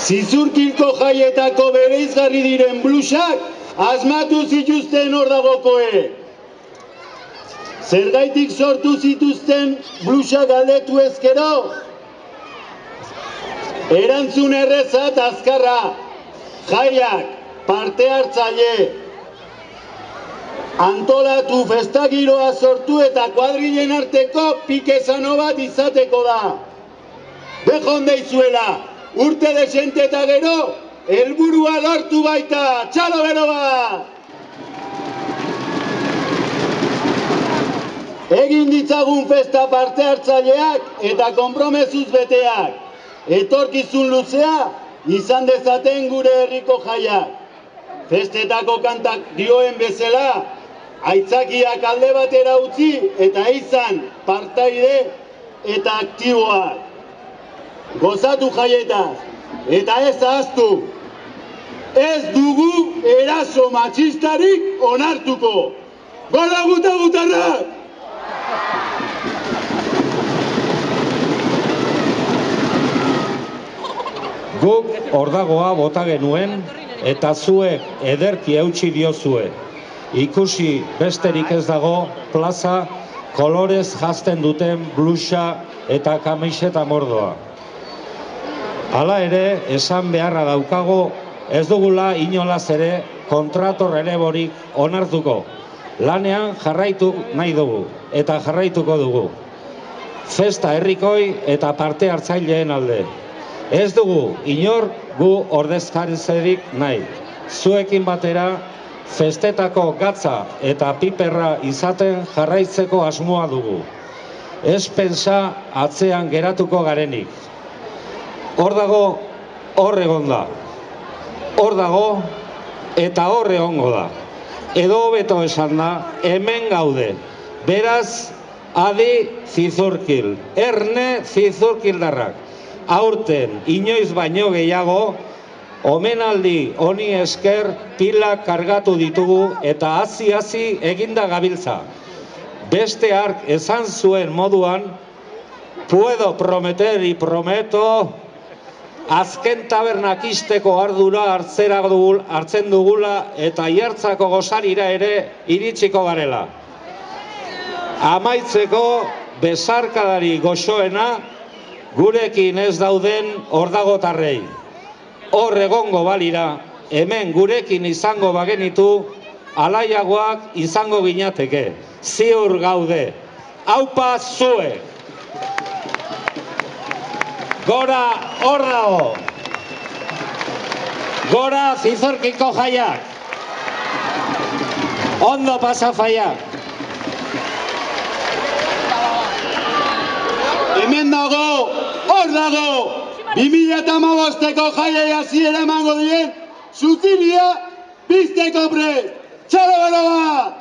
Zizurkilko jaietako bereizgarri diren blusak asmatu zituzten ordagokoek. Zergaitik sortu zituzten blusak galdetu ezkero? Erantzun erreza eta azkarra, jaiak, parte hartzaile, antolatu festagiroa sortu eta kuadrilen arteko pikezano bat izateko da. Bejon deizuela, urte desente eta gero, helburua lortu baita, txalo bero bat! Egin ditzagun festa parte hartzaileak eta konpromezuz beteak. Etorkizun luzea izan dezaten gure herriko jaiak. Festetako kantak dioen bezala, aitzakiak alde batera utzi eta izan partaide eta aktiboak. Gozatu jaietaz, eta ez ahaztu, ez dugu eraso matxistarik onartuko. Gora gutarrak! Guk ordagoa bota genuen eta zuek ederki eutsi diozue. Ikusi besterik ez dago plaza kolorez jazten duten blusa eta kamiseta mordoa. Hala ere, esan beharra daukago, ez dugula inolaz ere kontrato releborik onartuko. Lanean jarraitu nahi dugu eta jarraituko dugu. Festa herrikoi eta parte hartzaileen alde. Ez dugu inor gu ordezkaritzerik nahi. Zuekin batera festetako gatza eta piperra izaten jarraitzeko asmoa dugu. Ez pentsa atzean geratuko garenik. Hor dago, hor egon da. Hor dago eta hor egongo da. Edo hobeto esan da, hemen gaude. Beraz, adi Zizurkil, erne Zizurkildarrak. Aurten, inoiz baino gehiago, omenaldi honi esker pilak kargatu ditugu eta hazi eginda gabiltza. Beste hark esan zuen moduan, puedo prometer y prometo, azken tabernak isteko ardura hartzen dugula eta ihartzako gozarira ere iritsiko garela. Amaitzeko besarkadari goxoena gurekin ez dauden ordagotarrei. Hor egongo balira, hemen gurekin izango bagenitu, alaiagoak izango ginateke. Ziur gaude. Aupa zuek! Gora hor dago! Gora Zizurkilko jaiak! Ondo pasa faiak! Hemen dago, hor dago, 2015ko jaiei hasiera emango dien, Zuzilia pizteko prest! Txalo bero bat!